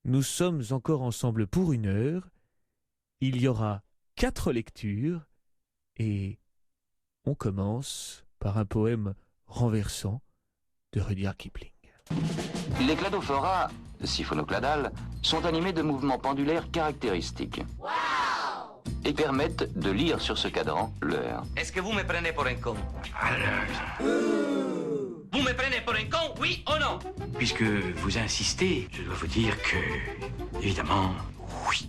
nous sommes encore ensemble pour 1 heure. Il y aura 4 lectures et on commence par un poème renversant de Rudyard Kipling. Les cladophora, siphonocladales, sont animés de mouvements pendulaires caractéristiques. Et permettent de lire sur ce cadran l'heure. Est-ce que vous me prenez pour un con? Vous me prenez pour un con, oui ou non? Puisque vous insistez, je dois vous dire que, évidemment, oui.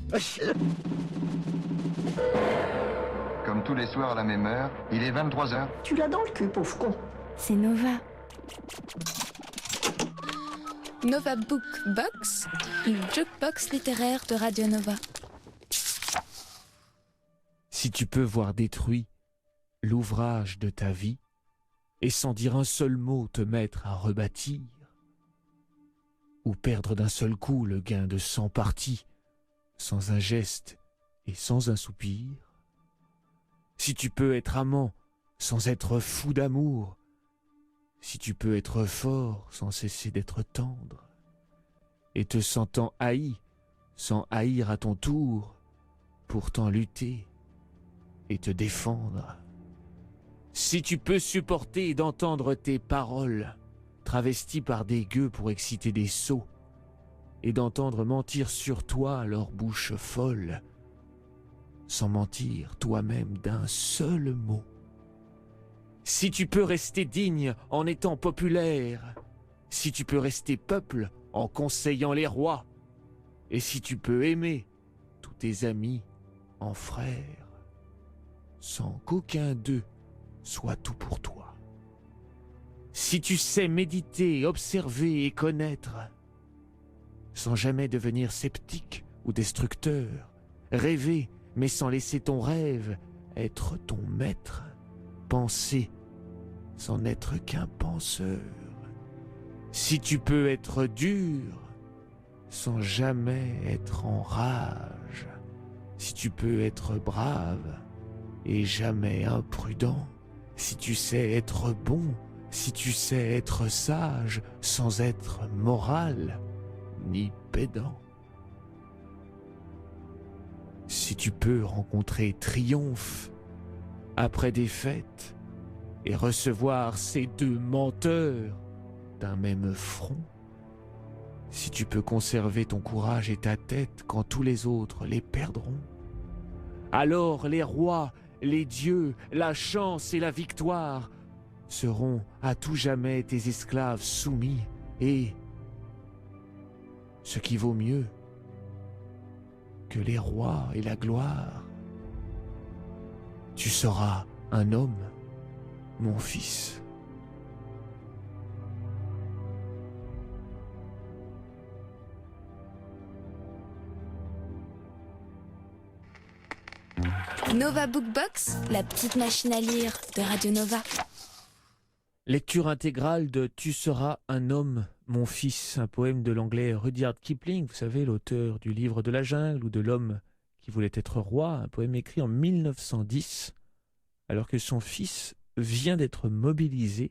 Comme tous les soirs à la même heure, il est 23h. Tu l'as dans le cul, pauvre con. C'est Nova. Nova Book Box, une jukebox littéraire de Radio Nova. Si tu peux voir détruit l'ouvrage de ta vie et sans dire un seul mot te mettre à rebâtir, ou perdre d'un seul coup le gain de 100 parties, sans un geste et sans un soupir, si tu peux être amant sans être fou d'amour, si tu peux être fort sans cesser d'être tendre, et te sentant haï sans haïr à ton tour, pourtant lutter et te défendre, si tu peux supporter d'entendre tes paroles travesties par des gueux pour exciter des sots, et d'entendre mentir sur toi leur bouche folle, sans mentir toi-même d'un seul mot, si tu peux rester digne en étant populaire, si tu peux rester peuple en conseillant les rois, et si tu peux aimer tous tes amis en frères, sans qu'aucun d'eux soit tout pour toi. Si tu sais méditer, observer et connaître, sans jamais devenir sceptique ou destructeur, rêver mais sans laisser ton rêve être ton maître, penser sans n'être qu'un penseur, si tu peux être dur sans jamais être en rage, si tu peux être brave et jamais imprudent, si tu sais être bon, si tu sais être sage sans être moral ni pédant, si tu peux rencontrer triomphe après défaite et recevoir ces 2 menteurs d'un même front, si tu peux conserver ton courage et ta tête quand tous les autres les perdront, alors les rois, les dieux, la chance et la victoire seront à tout jamais tes esclaves soumis, et, ce qui vaut mieux que les rois et la gloire, tu seras un homme, mon fils. Nova Bookbox, la petite machine à lire de Radio Nova. Lecture intégrale de Tu seras un homme, mon fils, un poème de l'anglais Rudyard Kipling, vous savez, l'auteur du livre de la jungle ou de l'homme qui voulait être roi, un poème écrit en 1910, alors que son fils vient d'être mobilisé,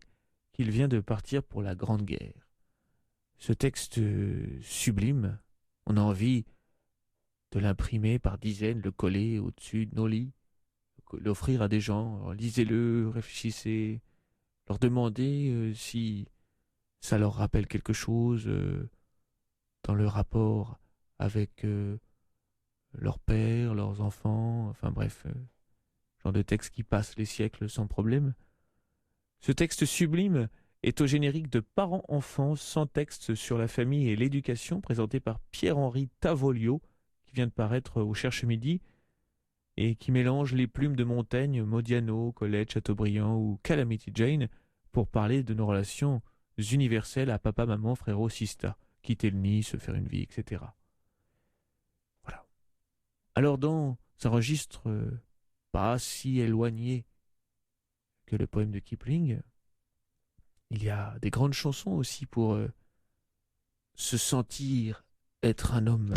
qu'il vient de partir pour la Grande Guerre. Ce texte sublime, on a envie de l'imprimer par dizaines, le coller au-dessus de nos lits, l'offrir à des gens. Alors, lisez-le, réfléchissez, leur demandez si ça leur rappelle quelque chose dans le rapport avec leur père, leurs enfants, enfin bref, genre de texte qui passe les siècles sans problème. Ce texte sublime est au générique de Parents-enfants sans texte sur la famille et l'éducation, présenté par Pierre-Henri Tavolio, qui vient de paraître au Cherche-Midi, et qui mélange les plumes de Montaigne, Modiano, Colette, Chateaubriand ou Calamity Jane pour parler de nos relations universelles à papa, maman, frérot, sista, quitter le nid, se faire une vie, etc. Voilà. Alors dans un registre pas si éloigné que le poème de Kipling, il y a des grandes chansons aussi pour se sentir être un homme.